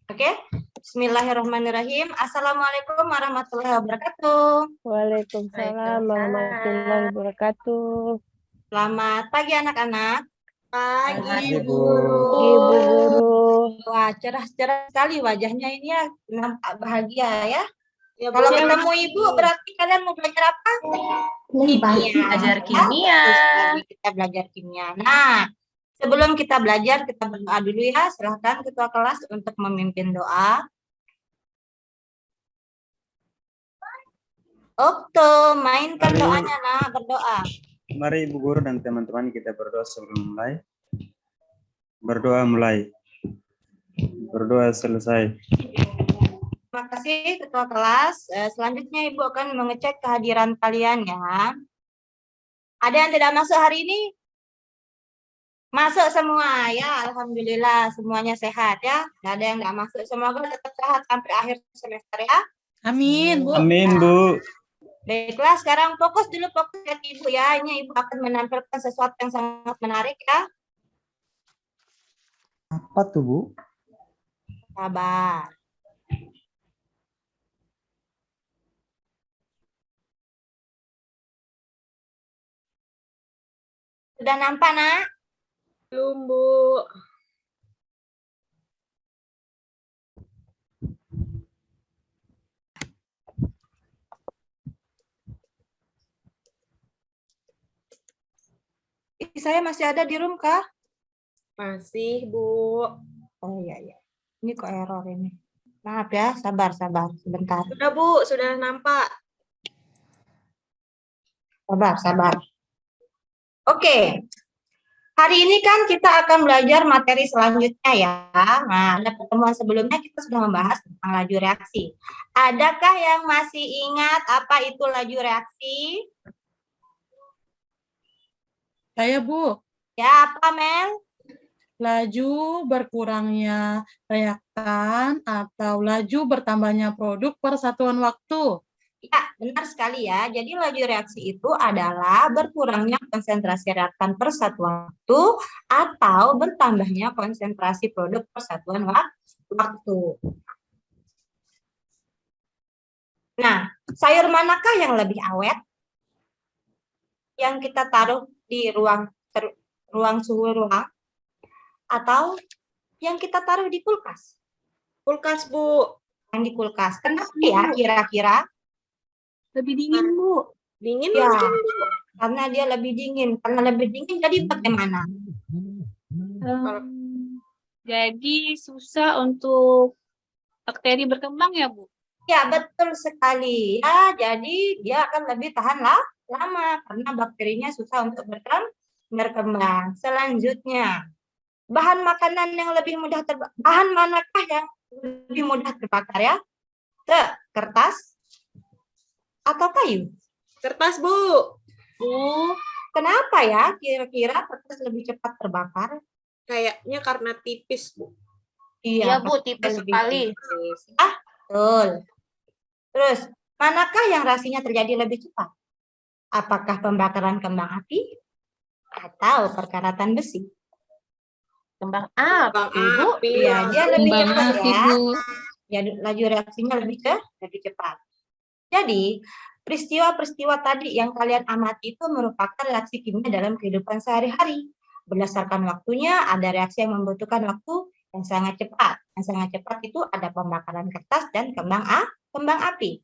Oke, Bismillahirrahmanirrahim. Assalamualaikum warahmatullahi wabarakatuh. Waalaikumsalam warahmatullahi wabarakatuh. Selamat pagi anak-anak. Pagi, Bu. Pagi, Bu Guru. Wah, cerah-cerah sekali wajahnya ini ya, nampak bahagia ya. Ya, Kalau Bu. ketemu Ibu berarti kalian mau belajar apa? Kimia. Belajar Ya, kimia. betul sekali, kita belajar kimia. Nah, sebelum kita belajar, kita berdoa dulu ya. Silahkan ketua kelas untuk memimpin doa. Okto, mainkan Mari. doanya, nak, berdoa. Mari Ibu Guru dan teman-teman kita berdoa sebelum mulai. Berdoa mulai. Berdoa selesai. Terima kasih ketua kelas. Selanjutnya Ibu akan mengecek kehadiran kalian ya. Ada yang tidak masuk hari ini? Masuk semua ya, alhamdulillah semuanya sehat ya. Tidak ada yang tidak masuk, semoga tetap sehat sampai akhir semester ya. Amin, Bu. Amin, Bu. Baiklah, sekarang fokus dulu, fokus lihat Ibu ya. Ini Ibu akan menampilkan sesuatu yang sangat menarik ya. Apa tuh, Bu? Sabar. Sudah nampak, nak? Belum, Bu. Saya masih ada di room kah? Masih, Bu. Oh iya, iya. Ini kok error ini. Maaf ya, sabar, sebentar. Sudah, Bu. Sudah nampak. Sabar. Oke. Hari ini kan kita akan belajar materi selanjutnya ya. Nah, pada pertemuan sebelumnya kita sudah membahas tentang laju reaksi. Adakah yang masih ingat apa itu laju reaksi? Saya, Bu. Ya, apa, Mel? Laju berkurangnya reaktan atau laju bertambahnya produk per satuan waktu. Ya, benar sekali ya. Jadi laju reaksi itu adalah berkurangnya konsentrasi reaktan per satuan waktu atau bertambahnya konsentrasi produk per satuan waktu. Nah, sayur manakah yang lebih awet? Yang kita taruh di ruang suhu ruang atau yang kita taruh di kulkas? Kulkas, Bu. Yang di kulkas. Kenapa ya kira-kira? Lebih dingin, Bu. Dingin Ya, mungkin, Bu. karena dia lebih dingin. Karena lebih dingin jadi bagaimana? Jadi susah untuk bakteri berkembang ya, Bu? Ya, betul sekali. Ya, jadi dia akan lebih tahan lama karena bakterinya susah untuk berkembang. Selanjutnya, bahan makanan yang lebih mudah terbakar. Bahan manakah yang lebih mudah terbakar ya? Kertas atau kayu? Kertas, Bu. Kenapa ya kira-kira kertas lebih cepat terbakar? Kayaknya karena tipis, Bu. Iya, Bu, tipis lebih sekali. tipis. Betul. Terus, manakah yang reaksinya terjadi lebih cepat? Apakah pembakaran kembang api atau perkaratan besi? Kembang api, Bu. Iya, dia lebih Kembang cepat api, ya. Bu. Ya, laju reaksinya lebih cepat. Jadi, peristiwa-peristiwa tadi yang kalian amati itu merupakan reaksi kimia dalam kehidupan sehari-hari. Berdasarkan waktunya, ada reaksi yang membutuhkan waktu yang sangat cepat. Yang sangat cepat itu ada pembakaran kertas dan kembang api.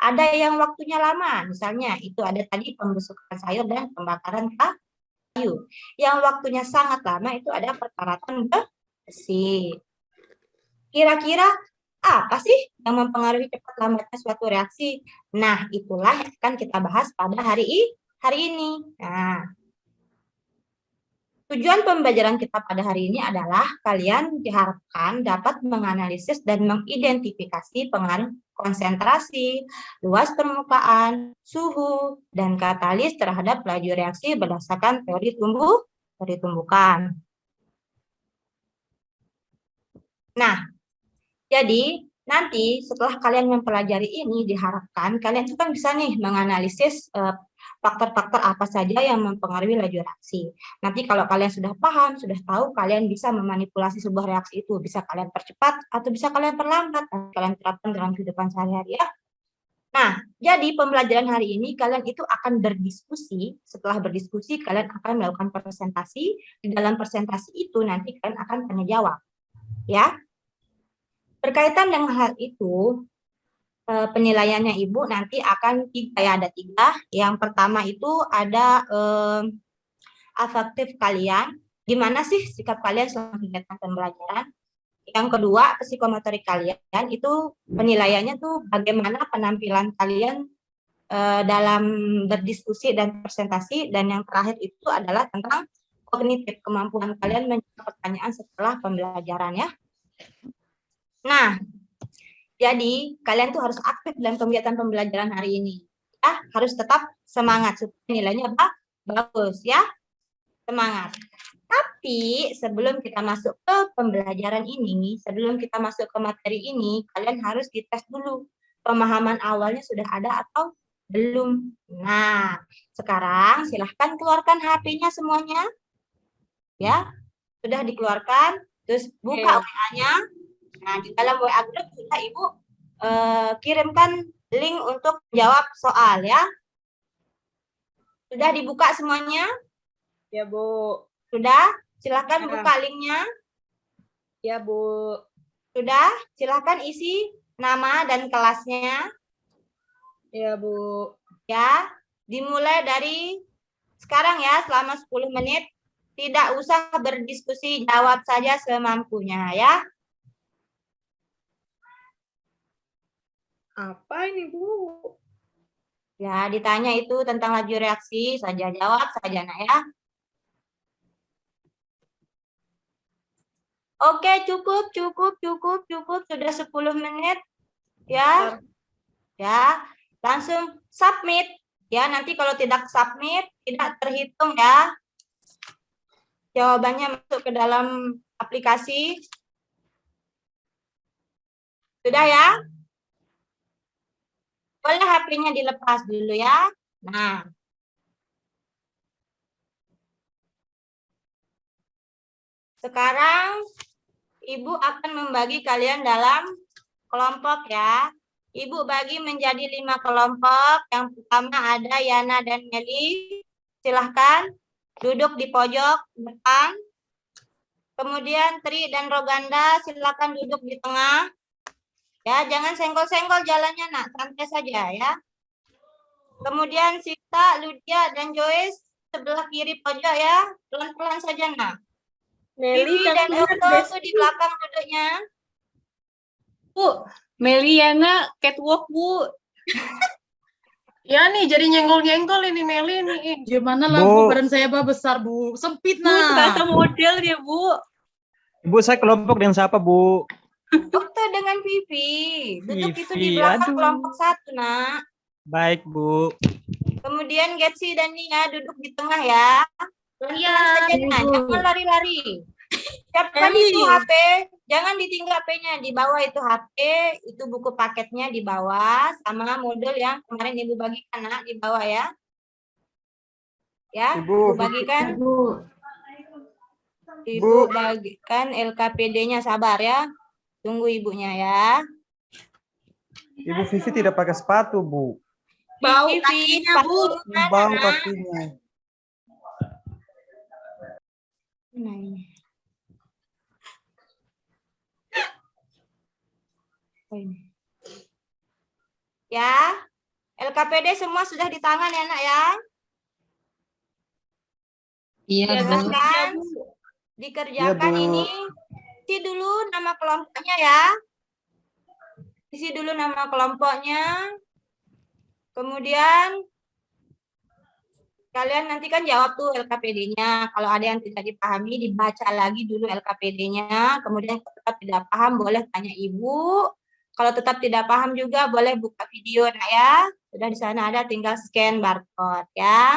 Ada yang waktunya lama, misalnya itu ada tadi pembusukan sayur dan pembakaran kayu. Yang waktunya sangat lama itu ada perkaratan besi. Kira-kira apa sih yang mempengaruhi cepat lambatnya suatu reaksi? Nah, itulah yang akan kita bahas pada hari ini. Nah, tujuan pembelajaran kita pada hari ini adalah kalian diharapkan dapat menganalisis dan mengidentifikasi pengaruh konsentrasi, luas permukaan, suhu, dan katalis terhadap laju reaksi berdasarkan teori tumbukan. Nah, jadi nanti setelah kalian mempelajari ini diharapkan kalian juga bisa nih menganalisis faktor-faktor apa saja yang mempengaruhi laju reaksi. Nanti kalau kalian sudah paham, sudah tahu, kalian bisa memanipulasi sebuah reaksi itu. Bisa kalian percepat atau bisa kalian perlambat. Kalian terapkan dalam kehidupan sehari-hari ya. Nah, jadi pembelajaran hari ini kalian itu akan berdiskusi. Setelah berdiskusi, kalian akan melakukan presentasi. Di dalam presentasi itu nanti kalian akan tanya jawab. Ya. Berkaitan dengan hal itu, penilaiannya Ibu nanti akan 3 ya, ada 3. Yang pertama itu ada afektif kalian. Gimana sih sikap kalian selama kegiatan pembelajaran? Yang kedua, psikomotorik kalian itu penilaiannya tuh bagaimana penampilan kalian dalam berdiskusi dan presentasi, dan yang terakhir itu adalah tentang kognitif, kemampuan kalian menjawab pertanyaan setelah pembelajaran ya. Nah, jadi kalian tuh harus aktif dalam kegiatan pembelajaran hari ini. Ya, harus tetap semangat supaya nilainya bagus ya. Semangat. Tapi sebelum kita masuk ke pembelajaran ini, sebelum kita masuk ke materi ini, kalian harus dites dulu. Pemahaman awalnya sudah ada atau belum? Nah, sekarang silahkan keluarkan HP-nya semuanya. Ya, sudah dikeluarkan. Terus buka WA-nya. Nah, di dalam WA group sudah Ibu kirimkan link untuk jawab soal ya. Sudah dibuka semuanya? Ya, Bu. Sudah? Silahkan Ya. buka linknya. Ya, Bu. Sudah? Silahkan isi nama dan kelasnya. Ya, Bu. Ya, dimulai dari sekarang ya, selama 10 menit. Tidak usah berdiskusi, jawab saja semampunya ya. Apa ini, Bu? Ya, ditanya itu tentang laju reaksi, saja jawab saja nak ya. Oke, cukup. Sudah 10 menit. Ya. Ya, langsung submit. Ya, nanti kalau tidak submit, tidak terhitung ya. Jawabannya masuk ke dalam aplikasi. Sudah ya? Boleh HP-nya dilepas dulu ya. Nah. Sekarang Ibu akan membagi kalian dalam kelompok ya. Ibu bagi menjadi 5 kelompok. Yang pertama ada Yana dan Meli. Silahkan duduk di pojok depan. Kemudian Tri dan Roganda silahkan duduk di tengah. Ya, jangan senggol-senggol jalannya nak, santai saja ya. Kemudian Sita, Ludia dan Joyce sebelah kiri pojok ya. Pelan-pelan saja nak. Bibi dan Okto itu di belakang duduknya. Bu, Meliana catwalk, Bu. Ya nih, jadi nyenggol-nyenggol ini Meli nih. Gimana lah Bu. Bu, badan saya besar Bu. Sempit Bu, terasa nah. model ya, Bu. Ibu, saya kelompok dengan siapa, Bu? Okto dengan Vivi. Duduk itu di Vivi, belakang aduh. kelompok 1 nak. Baik, Bu. Kemudian Getsi dan Nia duduk di tengah ya. Pelan-pelan saja nah, jangan lari-lari. Siapkan itu HP, jangan ditinggal HP-nya, di bawah itu HP, itu buku paketnya di bawah, sama modul yang kemarin Ibu bagikan nak, di bawah ya. Ya, Ibu bagikan. Ibu bagikan LKPD-nya, sabar ya. Tunggu ibunya ya. Ibu Vivi tidak pakai sepatu, Bu. Bau Vivi, kakinya, Bu. sepatu Bau mana? kakinya. Nah, ini. Oh, ini. Ya, LKPD semua sudah di tangan ya nak ya. Iya, Silakan dikerjakan Iya, Bu. ini. Isi dulu nama kelompoknya ya. Isi dulu nama kelompoknya. Kemudian kalian nanti kan jawab tuh LKPD-nya. Kalau ada yang tidak dipahami, dibaca lagi dulu LKPD-nya. Kemudian kalau tetap tidak paham, boleh tanya Ibu. Kalau tetap tidak paham juga, boleh buka video nah ya. Sudah di sana ada, tinggal scan barcode ya.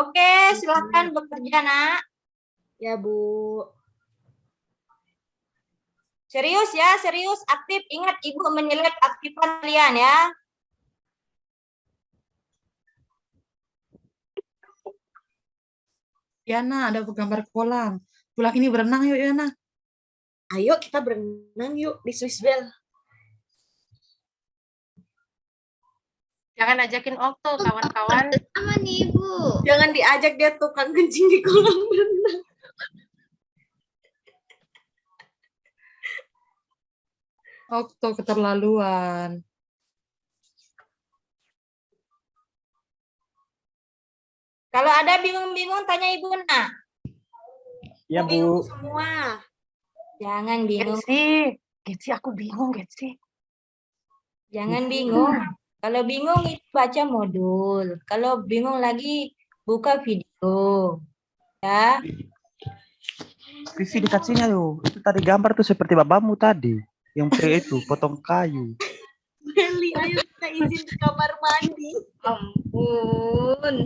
Oke, silakan bekerja nak. Ya, Bu. Serius ya, serius, aktif. Ingat Ibu menilai aktifan kalian ya. Yana, ada gambar kolam. Pulang ini berenang yuk, Yana. Ayo kita berenang yuk di Swiss Bell. Jangan ajakin Okto, kawan-kawan. Sama nih, Bu. Jangan diajak dia tukang kencing di kolam renang. Okto keterlaluan. Kalau ada bingung-bingung tanya Ibu nak. Ya, Bingung Bu. semua. Jangan bingung, Getsi, aku bingung, Getsi. jangan bingung. Kalau bingung itu baca modul. Kalau bingung lagi buka video. Ya. Vivi dekat sini ayo. Itu tadi gambar tuh seperti babamu tadi. Yang pakai itu, potong kayu. Meli, ayo kita izin ke kamar mandi. Ampun.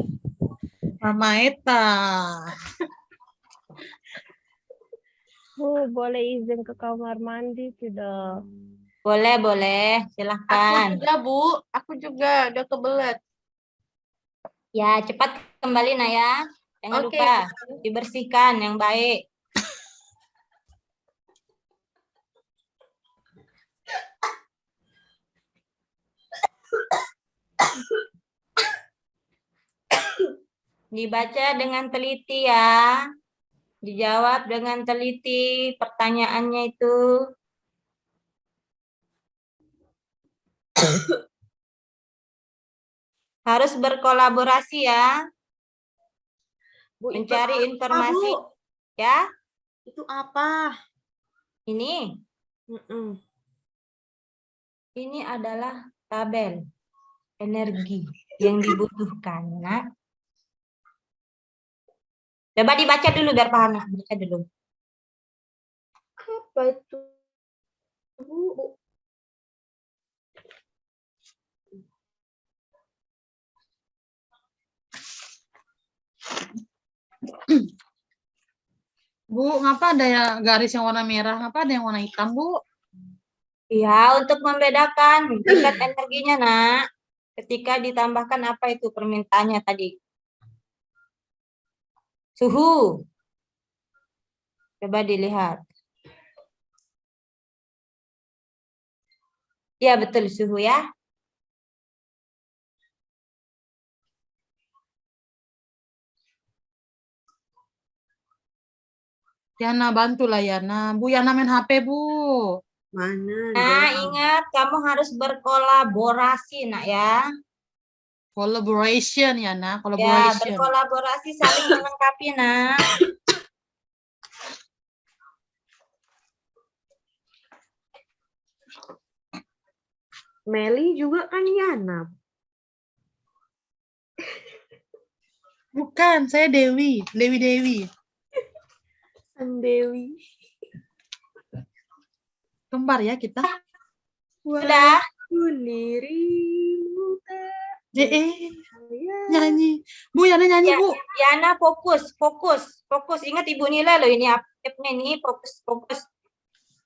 Mama Eta. Bu, boleh izin ke kamar mandi tidak? Boleh, boleh. Aku Silahkan. juga, Bu. Aku juga, udah kebelet. Ya, cepat kembali nak ya. Jangan Oke. lupa dibersihkan yang baik. Dibaca dengan teliti ya. Dijawab dengan teliti pertanyaannya itu. Harus berkolaborasi ya. Bu, itu Mencari apa, informasi Bu? ya. Itu apa? Ini Mm-mm. ini adalah tabel energi yang dibutuhkan, nak. Coba dibaca dulu biar paham, nak. Baca dulu. Apa itu? Bu. Bu, ngapa ada ya garis yang warna merah? Ngapa ada yang warna hitam, Bu? Ya, untuk membedakan tingkat energinya, nak. Ketika ditambahkan apa itu permintaannya tadi? Suhu. Coba dilihat. Ya, betul suhu ya. Yana, bantulah Yana. Bu, Yana main HP, Bu. Mana? Nah, dia? ingat kamu harus berkolaborasi, nak ya. Collaboration, Yana. Ya, Collaboration. berkolaborasi saling melengkapi, nak. Meli juga kan Yana. Bukan, saya Dewi. Dewi. Dewi. Kembar ya kita. Sudah? Dirimu tak Nyanyi. Bu, Yana nyanyi, Ya, Bu. Yana fokus. Ingat Ibu nilai loh ini aktifnya ini fokus.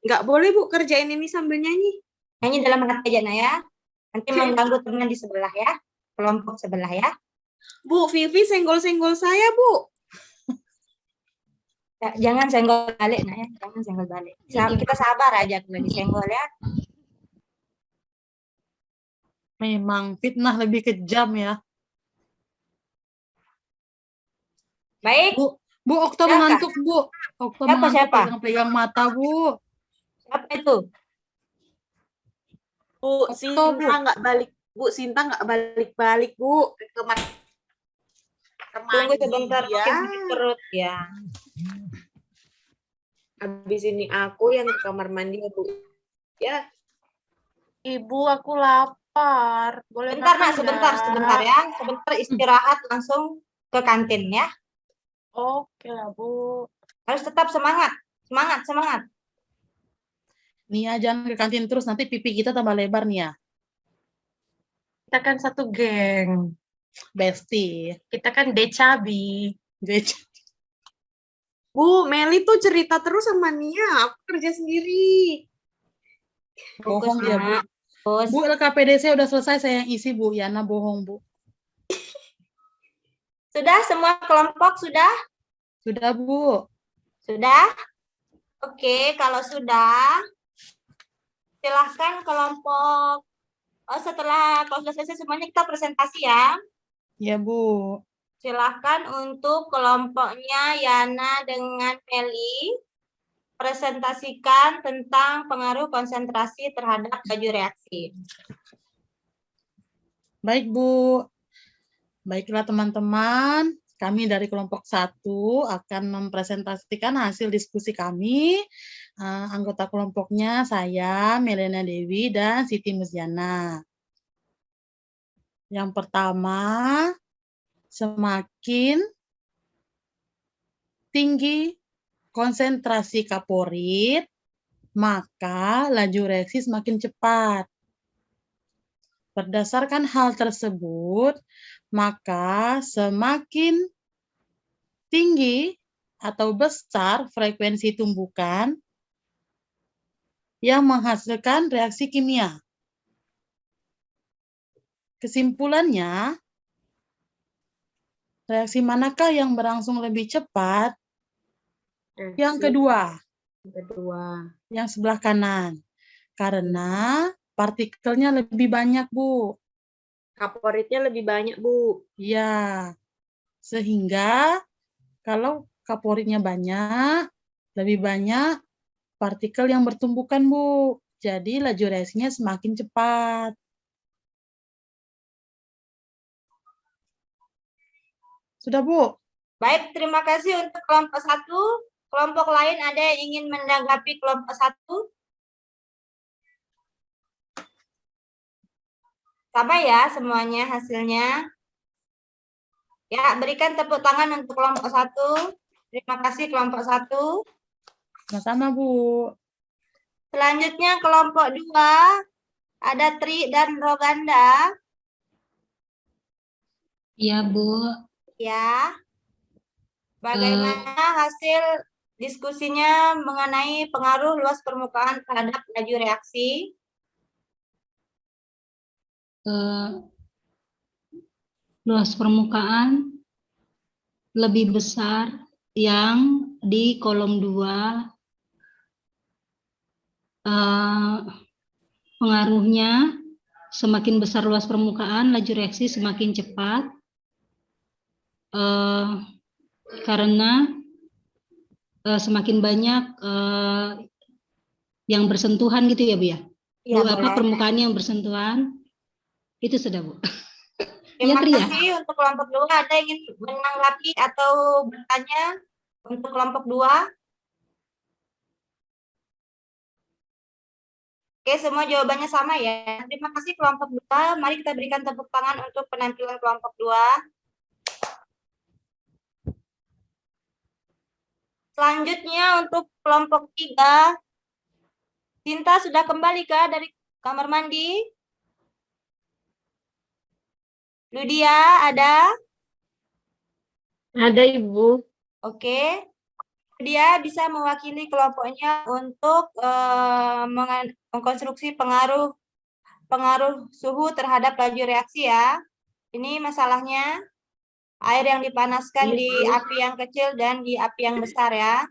Nggak boleh, Bu, kerjain ini sambil nyanyi. Nyanyi dalam hati aja, nak ya. Nanti mengganggu teman di sebelah ya. Kelompok sebelah ya. Bu, Vivi senggol-senggol saya, Bu. Ya, jangan senggol balik, nak ya. Jangan senggol balik. Kita sabar aja kalau disenggol ya. Memang fitnah lebih kejam ya. Baik. Bu, Okto Siapa? mengantuk, Bu. Okto Siapa, mengantuk, siapa? pegang mata, Bu. Apa itu? Bu, Okto, Sinta Bu. nggak balik. Bu, Sinta nggak balik-balik, Bu. Ke kamar Tunggu sebentar, ya. mungkin sakit perut ya. Habis ini aku yang ke kamar mandi, ya, Bu. Ya. Ibu, aku lapar. Boleh Bentar, makan nak, sebentar nggak? ya. Sebentar istirahat langsung ke kantin ya. Oke lah, Bu. Harus tetap semangat. Semangat. Nia, jangan ke kantin terus, nanti pipi kita tambah lebar, Nia. Kita kan satu geng. Bestie. Kita kan decabi. Bu, Meli tuh cerita terus sama Nia. Aku kerja sendiri. Bohong Fokus, ya, Bu. nak. Fokus. Bu, LKPDC udah selesai, saya yang isi, Bu. Yana bohong, Bu. Sudah semua kelompok sudah? Sudah, Bu. Sudah? Oke, kalau sudah, silahkan kelompok. Setelah kalau sudah selesai semuanya kita presentasi ya. Ya, Bu. Silahkan untuk kelompoknya Yana dengan Meli presentasikan tentang pengaruh konsentrasi terhadap laju reaksi. Baik, Bu. Baiklah teman-teman, kami dari kelompok 1 akan mempresentasikan hasil diskusi kami. Anggota kelompoknya saya, Melena Dewi, dan Siti Muziana. Yang pertama, semakin tinggi konsentrasi kaporit, maka laju reaksi semakin cepat. Berdasarkan hal tersebut, maka semakin tinggi atau besar frekuensi tumbukan yang menghasilkan reaksi kimia. Kesimpulannya, reaksi manakah yang berlangsung lebih cepat? Yang kedua, yang sebelah kanan. Karena partikelnya lebih banyak, Bu. Kaporitnya lebih banyak, Bu. Ya, sehingga kalau kaporitnya banyak, lebih banyak partikel yang bertumbukan, Bu. Jadi laju reaksinya semakin cepat. Sudah, Bu? Baik, terima kasih untuk kelompok 1. Kelompok lain ada yang ingin menanggapi kelompok 1? Sama ya semuanya hasilnya. Ya, berikan tepuk tangan untuk kelompok 1. Terima kasih kelompok 1. Sama-sama, Bu. Selanjutnya kelompok 2. Ada Tri dan Roganda. Iya, Bu. Ya. Bagaimana hasil diskusinya mengenai pengaruh luas permukaan terhadap laju reaksi? Luas permukaan lebih besar yang di kolom 2, pengaruhnya semakin besar luas permukaan, laju reaksi semakin cepat, karena semakin banyak yang bersentuhan gitu ya, Bu ya? Ya, Permukaan yang bersentuhan, itu sudah, Bu. Terima Tri ya? kasih untuk kelompok 2. Ada yang ingin menanggapi atau bertanya untuk kelompok 2? Oke, semua jawabannya sama ya. Terima kasih kelompok 2. Mari kita berikan tepuk tangan untuk penampilan kelompok 2. Selanjutnya untuk kelompok 3. Cinta sudah kembali kah dari kamar mandi? Ludia ada? Ada, Ibu. Oke. Dia bisa mewakili kelompoknya untuk mengkonstruksi pengaruh suhu terhadap laju reaksi ya. Ini masalahnya air yang dipanaskan di api yang kecil dan di api yang besar ya.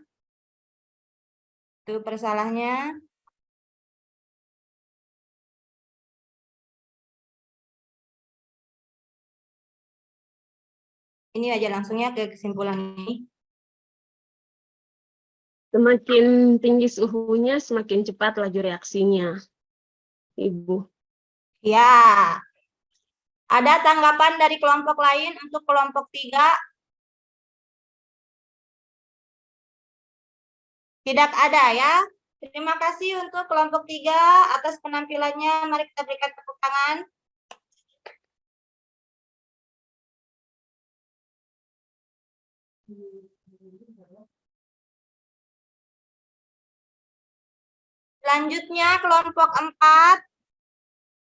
Itu persalahnya. Ini aja langsungnya ke kesimpulan ini. Semakin tinggi suhunya, semakin cepat laju reaksinya, Ibu. Ya. Ada tanggapan dari kelompok lain untuk kelompok 3? Tidak ada ya. Terima kasih untuk kelompok 3 atas penampilannya. Mari kita berikan tepuk tangan. Selanjutnya kelompok 4.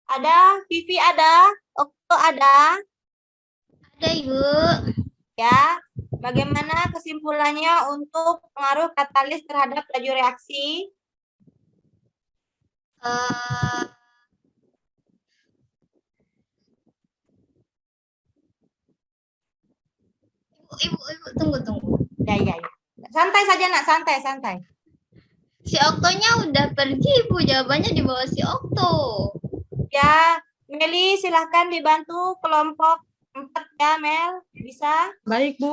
Ada Vivi ada, Okto ada. Ada, Ibu. Ya. Bagaimana kesimpulannya untuk pengaruh katalis terhadap laju reaksi? Ibu, tunggu. Ya. Santai saja nak, santai. Si Oktonya udah pergi, Bu. Jawabannya di bawah si Okto. Ya, Meli silahkan dibantu kelompok 4 ya, Mel. Bisa? Baik, Bu.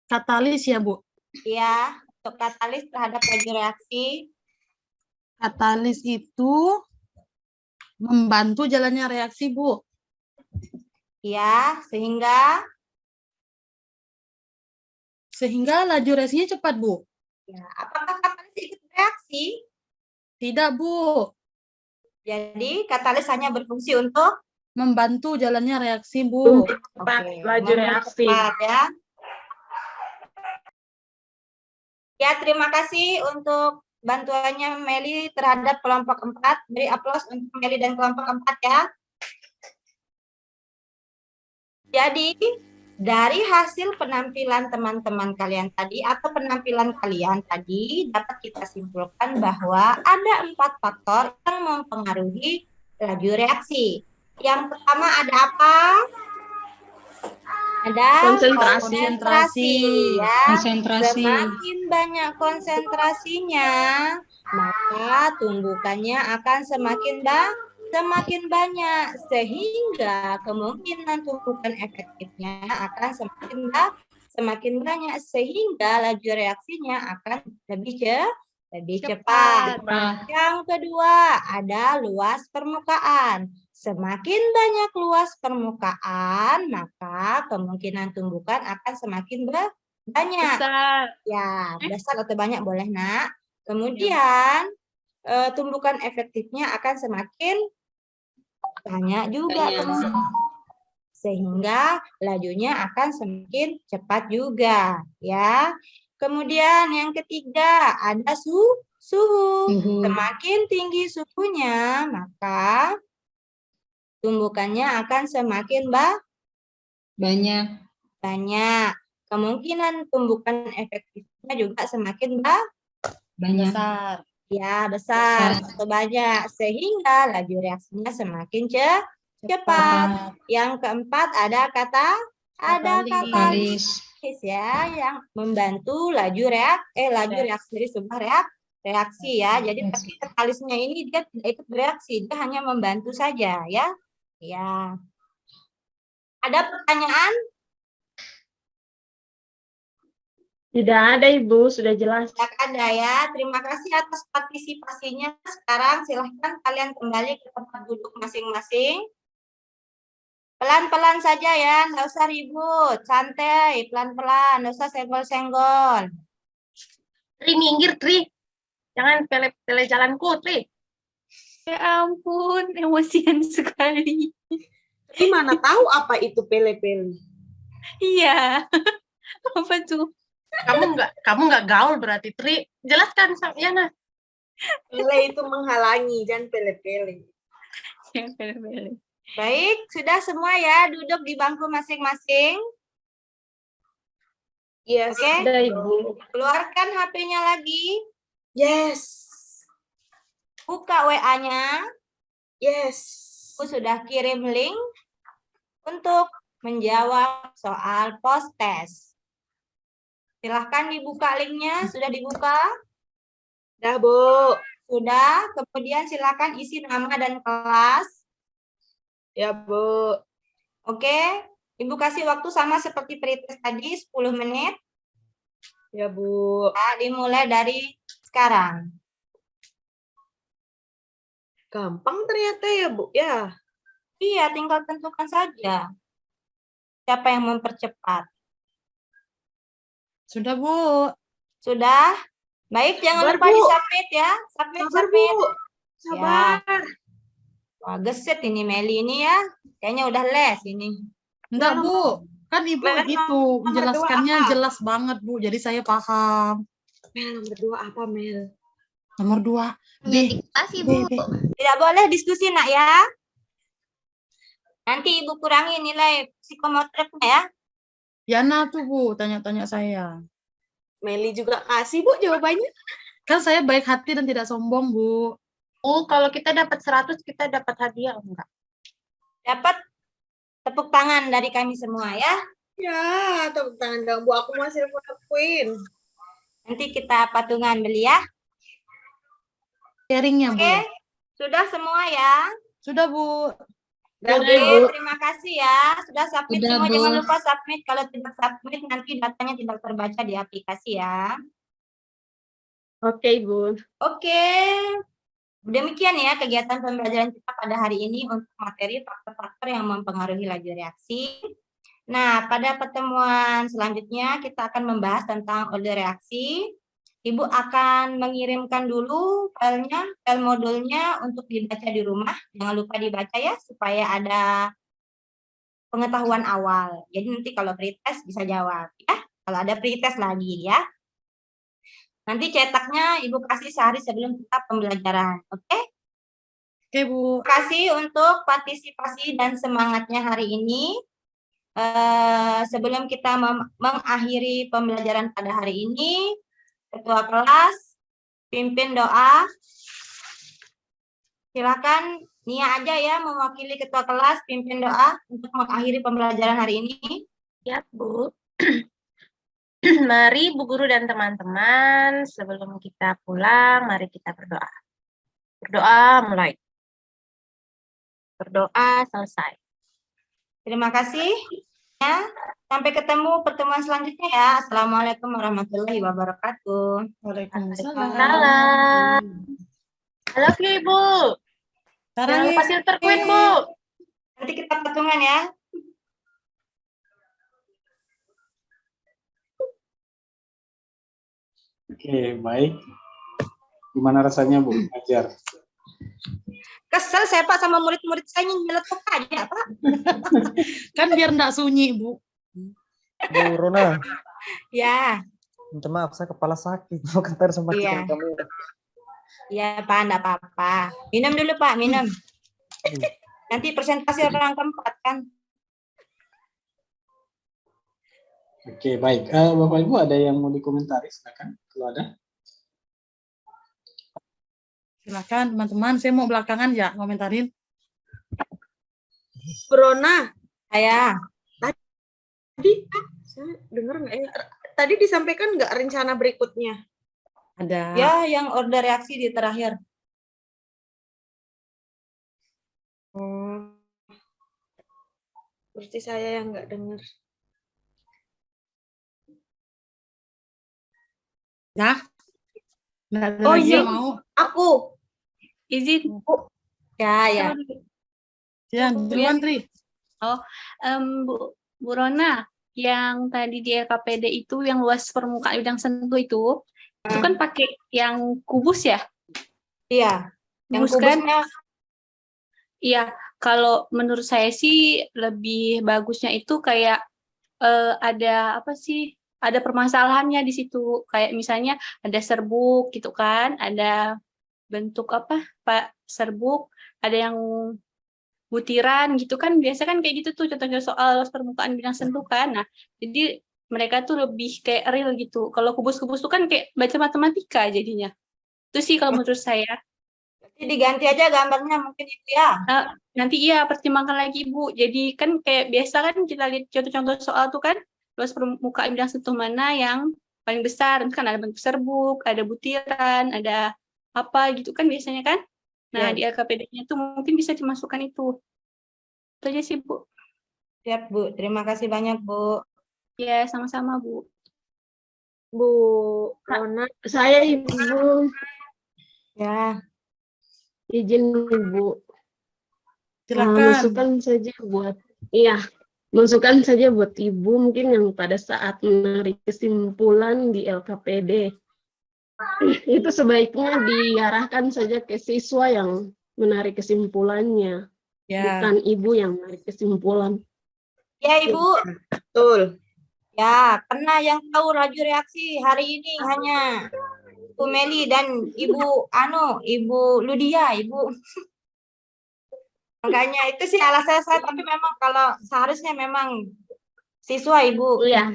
Katalis ya, Bu. Iya, untuk katalis terhadap laju reaksi. Katalis itu membantu jalannya reaksi, Bu. Ya, sehingga Laju reaksinya cepat, Bu. ya, apakah katalis ikut bereaksi? Tidak, Bu. Jadi katalis hanya berfungsi untuk Membantu jalannya reaksi, Bu. Cepat Oke, laju reaksi. mempercepat, ya. Ya, terima kasih untuk bantuannya Meli terhadap kelompok 4. Beri aplaus untuk Meli dan kelompok 4 ya. Jadi, dari hasil penampilan teman-teman kalian tadi atau penampilan kalian tadi dapat kita simpulkan bahwa ada 4 faktor yang mempengaruhi laju reaksi. Yang pertama ada apa? Ada Konsentrasi. Ya. Konsentrasi. Semakin banyak konsentrasinya, maka tumbukannya akan semakin banyak, sehingga kemungkinan tumbukan efektifnya akan semakin banyak, sehingga laju reaksinya akan lebih cepat. Yang kedua ada luas permukaan. Semakin banyak luas permukaan, maka kemungkinan tumbukan akan semakin banyak. Besar. Ya, besar atau banyak boleh, Nak. Kemudian tumbukan efektifnya akan semakin banyak juga, sehingga lajunya akan semakin cepat juga, ya. Kemudian yang ketiga ada suhu. Semakin tinggi suhunya, maka tumbukannya akan semakin Banyak. banyak. Kemungkinan tumbukan efektifnya juga semakin Banyak. Besar. ya besar atau banyak, sehingga laju reaksinya semakin cepat. Yang keempat ada katalis ya, yang membantu laju reaksi dari sebuah reaksi ya. Jadi tapi katalisnya ini dia tidak ikut bereaksi, dia hanya membantu saja ya. Ya. Ada pertanyaan? Tidak ada, Ibu. Sudah jelas. Tidak ada ya. Terima kasih atas partisipasinya. Sekarang silahkan kalian kembali ke tempat duduk masing-masing. Pelan-pelan saja ya, nggak usah ribut. Santai, pelan-pelan, nggak usah senggol-senggol. Tri, minggir, Tri. Jangan pele-pele jalanku, Tri. Ya ampun, emosian sekali. Tapi mana tahu apa itu pele-pele? Iya. Apa tuh? Kamu nggak gaul berarti, Tri. Jelaskan, Yana. Pele itu menghalangi, dan pele-pele. Ya, pele-pele. Baik, sudah semua ya duduk di bangku masing-masing. Yes. Oke. Sudah, Ibu. Keluarkan HP-nya lagi. Yes. Buka WA-nya. Yes. Aku sudah kirim link untuk menjawab soal post-test. Silahkan dibuka linknya. Sudah dibuka? Dah, Bu. Sudah. Kemudian silakan isi nama dan kelas. Ya, Bu. Oke. Ibu kasih waktu sama seperti pretest tadi, 10 menit. Ya, Bu. Nah, dimulai dari sekarang. Gampang ternyata ya, Bu. Ya. Iya, tinggal tentukan saja. Siapa yang mempercepat? Sudah, Bu. Sudah? Baik, jangan Sabar, lupa Bu. di-submit ya. Sabar, Submit. Bu. Sabar. Wah, gesit ini Meli ini ya. Kayaknya udah les ini. Enggak, Bu. Kan Ibu Nomor itu menjelaskannya apa? jelas banget, Bu. Jadi saya paham. Mel, berdua apa, Mel? Nomor 2. Hanya dikasih, Bu. Tidak boleh diskusi, Nak ya. Nanti Ibu kurangi nilai psikomotoriknya ya. Yana tuh, Bu, tanya-tanya saya. Meli juga kasih, Bu, jawabannya. Kan saya baik hati dan tidak sombong, Bu. Oh, kalau kita dapat 100, kita dapat hadiah enggak? Dapat tepuk tangan dari kami semua ya. Ya, tepuk tangan dong, Bu. Aku masih Queen. Nanti kita patungan beli ya. Sharingnya, Bu. Oke, sudah semua ya. Sudah, Bu. Oke, terima kasih ya. Sudah submit Sudah, semua. Bu. Jangan lupa submit. Kalau tidak submit, nanti datanya tidak terbaca di aplikasi ya. Oke, Ibu. Oke, demikian ya kegiatan pembelajaran kita pada hari ini untuk materi faktor-faktor yang mempengaruhi laju reaksi. Nah, pada pertemuan selanjutnya kita akan membahas tentang order reaksi. Ibu akan mengirimkan dulu filenya, file modulnya untuk dibaca di rumah. Jangan lupa dibaca ya, supaya ada pengetahuan awal. Jadi nanti kalau pretest bisa jawab ya. Kalau ada pretest lagi ya. Nanti cetaknya Ibu kasih sehari sebelum kita pembelajaran. Oke? Oke, Bu. Terima kasih untuk partisipasi dan semangatnya hari ini. Sebelum kita mengakhiri pembelajaran pada hari ini, Ketua kelas, pimpin doa. Silakan Nia aja ya mewakili ketua kelas, pimpin doa untuk mengakhiri pembelajaran hari ini. Ya, Bu. Mari Bu Guru dan teman-teman, sebelum kita pulang, mari kita berdoa. Berdoa mulai. Berdoa selesai. Terima kasih. Ya. Sampai ketemu pertemuan selanjutnya ya. Assalamualaikum warahmatullahi wabarakatuh. Waalaikumsalam. Salam. I love you, Ibu. Jangan lupa silver queen, Bu. Nanti kita patungan ya. Oke, baik. Gimana rasanya, Bu, ngajar? Kesel saya Pak sama murid-murid saya nyeletuk aja Pak. Kan biar enggak sunyi, Bu. Bu Rona, Ya, minta maaf saya kepala sakit. Mau kantor sama Iya. kamu. ya Pak, enggak apa-apa. Minum dulu Pak, minum. Nanti presentasi orang keempat kan. Oke, baik. Bapak Ibu ada yang mau dikomentari? Silakan kalau ada. Silakan, teman-teman. Saya mau belakangan ya komentarin. Brona, Saya. tadi saya dengar nggak ya? Tadi disampaikan nggak rencana berikutnya? Ada. Ya, yang order reaksi di terakhir. Oh, berarti saya yang nggak dengar. Ya. Nggak ada Oh, lagi iya. yang mau. Aku. Izin. Ya, ya. Ya, duluan, Tri. Bu Rona, yang tadi di LKPD itu yang luas permukaan bidang sentuh itu kan pakai yang kubus ya? Iya. Yang Kubus kan? kubusnya Iya, kalau menurut saya sih lebih bagusnya itu kayak ada apa sih? Ada permasalahannya di situ. Kayak misalnya ada serbuk gitu kan, ada bentuk apa? Pak serbuk, ada yang butiran gitu kan, biasa kan kayak gitu tuh contohnya soal luas permukaan bidang sentuh kan. Nah, jadi mereka tuh lebih kayak real gitu. Kalau kubus-kubus tuh kan kayak baca matematika jadinya. Itu sih kalau menurut saya. Nanti diganti aja gambarnya mungkin itu ya. Nanti iya pertimbangkan lagi Bu. Jadi kan kayak biasa kan kita lihat contoh-contoh soal tuh kan luas permukaan bidang sentuh mana yang paling besar. Itu kan ada bentuk serbuk, ada butiran, ada apa gitu kan biasanya kan. Nah, Ya. di LKPD-nya tuh mungkin bisa dimasukkan itu. Itu aja sih Bu. Siap Bu, terima kasih banyak Bu. Ya, sama-sama Bu. Bu Rona, Saya Ibu. Ya. Izin Ibu. Silakan. Masukan saja buat masukan saja buat Ibu mungkin yang pada saat menarik kesimpulan di LKPD itu sebaiknya diarahkan saja ke siswa yang menarik kesimpulannya, Ya. bukan Ibu yang menarik kesimpulan. Ya Ibu. betul. Ya, karena yang tahu laju reaksi hari ini hanya Bu Meli dan Ibu Ludia, Ibu. Makanya itu sih alasan saya, tapi memang kalau seharusnya memang siswa Ibu. Iya,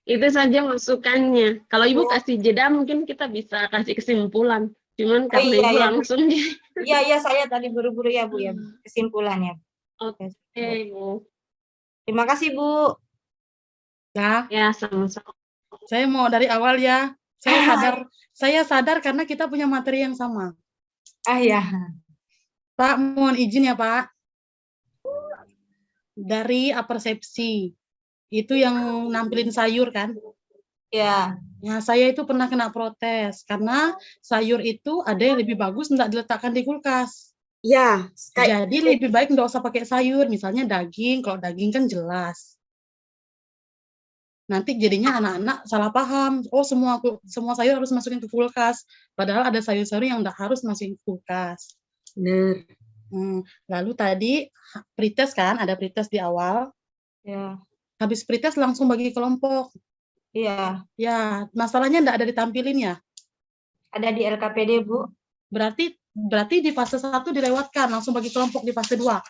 itu saja masukannya. Kalau Ibu kasih jeda mungkin kita bisa kasih kesimpulan. Cuman karena iya, Ibu iya. langsung. Iya, saya tadi buru-buru ya Bu ya, kesimpulannya. Oke, Bu. Terima kasih Bu. Nah, Ya, sama-sama. saya mau dari awal ya. Saya sadar karena kita punya materi yang sama. Ya. Pak, mohon izin ya Pak. Dari apersepsi, itu yang nampilin sayur kan? Ya. Nah, saya itu pernah kena protes karena sayur itu ada yang lebih bagus nggak diletakkan di kulkas. Ya, Jadi lebih baik nggak usah pakai sayur, misalnya daging. Kalau daging kan jelas. Nanti jadinya anak-anak salah paham. Oh, semua sayur harus masukin ke kulkas. Padahal ada sayur-sayur yang nggak harus masukin ke kulkas. benar. Lalu tadi pretest kan, ada pretest di awal. Ya. Habis pretest langsung bagi kelompok. Iya. Ya, masalahnya nggak ada ditampilin ya? Ada di LKPD, Bu. Berarti di fase 1 dilewatkan, langsung bagi kelompok di fase 2.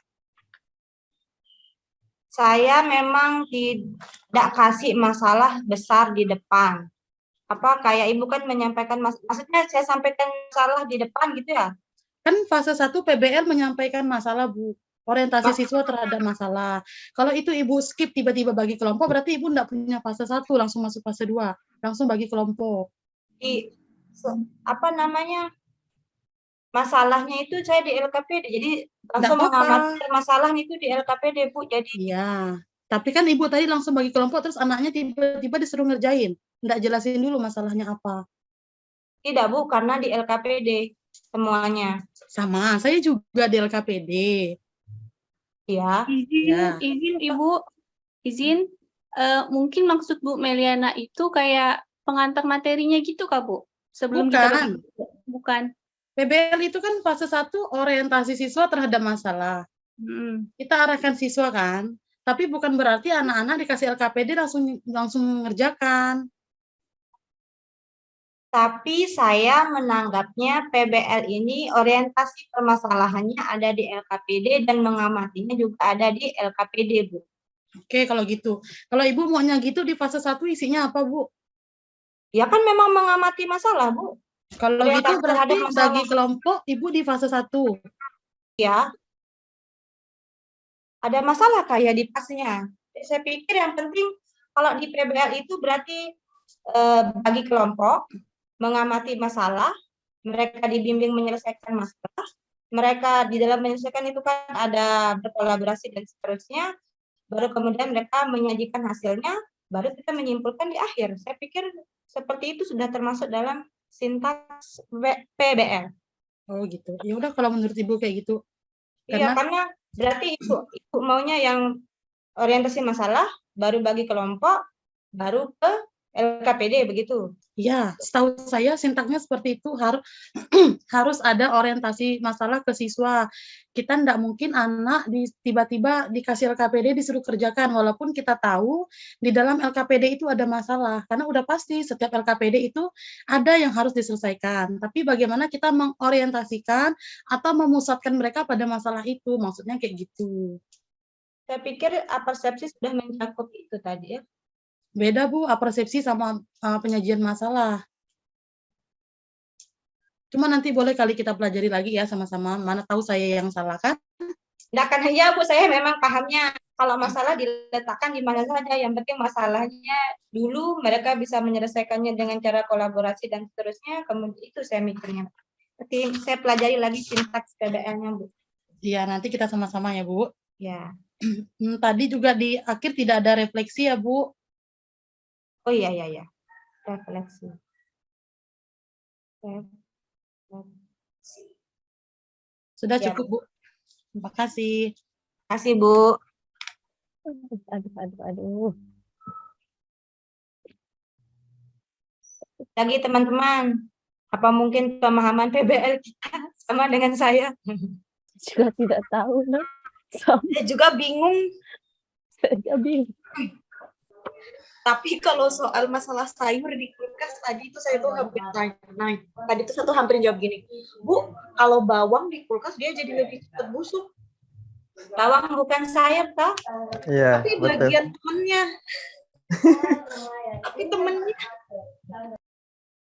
Saya memang tidak kasih masalah besar di depan. Kayak Ibu kan menyampaikan, maksudnya saya sampaikan masalah di depan gitu ya? Kan fase 1 PBL menyampaikan masalah, Bu. Orientasi siswa terhadap masalah. Kalau itu Ibu skip tiba-tiba bagi kelompok, berarti Ibu enggak punya fase 1, langsung masuk fase 2. Langsung bagi kelompok. Masalahnya itu saya di LKPD, jadi langsung mengamati masalahnya itu di LKPD, Bu. Jadi iya, tapi kan Ibu tadi langsung bagi kelompok, terus anaknya tiba-tiba disuruh ngerjain. Enggak jelasin dulu masalahnya apa. Tidak, Bu, karena di LKPD semuanya. Sama, saya juga di LKPD. Iya. Izin Ibu, izin. Mungkin maksud Bu Meliana itu kayak pengantar materinya gitu Kak, Bu? Sebelum kita bagi. Bukan. PBL itu kan fase 1 orientasi siswa terhadap masalah. Kita arahkan siswa kan, tapi bukan berarti anak-anak dikasih LKPD langsung mengerjakan. Tapi saya menanggapnya PBL ini orientasi permasalahannya ada di LKPD dan mengamatinya juga ada di LKPD, Bu. Oke, kalau gitu. Kalau Ibu maunya gitu di fase 1 isinya apa, Bu? Ya kan memang mengamati masalah, Bu. Kalau gitu berarti bagi kelompok Ibu di fase 1. Ya. Ada masalah kayak di pasnya. Saya pikir yang penting kalau di PBL itu berarti bagi kelompok, mengamati masalah, mereka dibimbing menyelesaikan masalah, mereka di dalam menyelesaikan itu kan ada berkolaborasi dan seterusnya, baru kemudian mereka menyajikan hasilnya, baru kita menyimpulkan di akhir. Saya pikir seperti itu sudah termasuk dalam sintaks PBL. Oh gitu. Ya udah kalau menurut Ibu kayak gitu. Iya, karena berarti Ibu maunya yang orientasi masalah, baru bagi kelompok, baru ke LKPD begitu. Iya, setahu saya sintaknya seperti itu, harus ada orientasi masalah ke siswa. Kita enggak mungkin anak tiba-tiba dikasih LKPD disuruh kerjakan, walaupun kita tahu di dalam LKPD itu ada masalah, karena udah pasti setiap LKPD itu ada yang harus diselesaikan. Tapi bagaimana kita mengorientasikan atau memusatkan mereka pada masalah itu, maksudnya kayak gitu. Saya pikir apersepsi sudah mencakup itu tadi ya. Beda Bu, apersepsi sama penyajian masalah. Cuma nanti boleh kali kita pelajari lagi ya sama-sama, mana tahu saya yang salah kan? Nggak kan ya Bu, saya memang pahamnya kalau masalah diletakkan di mana saja, yang penting masalahnya dulu mereka bisa menyelesaikannya dengan cara kolaborasi dan seterusnya, kemudian itu saya mikirnya. Tapi saya pelajari lagi sintaks PBL-nya Bu. Iya, nanti kita sama-sama ya Bu. Ya. Tadi juga di akhir tidak ada refleksi ya Bu. Oh iya, refleksi. Sudah cukup Bu. Terima kasih. Terima kasih Bu. Aduh. Lagi teman-teman, apa mungkin pemahaman PBL kita sama dengan saya? Juga tidak tahu, nah. Saya juga bingung. Saya bingung. Tapi kalau soal masalah sayur di kulkas tadi itu saya tuh hampir naik. Tadi tuh satu hampir jawab gini, Bu, kalau bawang di kulkas dia jadi lebih cepat busuk. Bawang bukan sayap toh? Iya, Tapi betul. bagian temennya. Tapi temennya.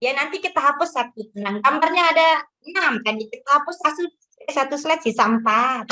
Ya nanti kita hapus satu. Nah, gambarnya ada 6 tadi kita hapus satu slide sisa 4.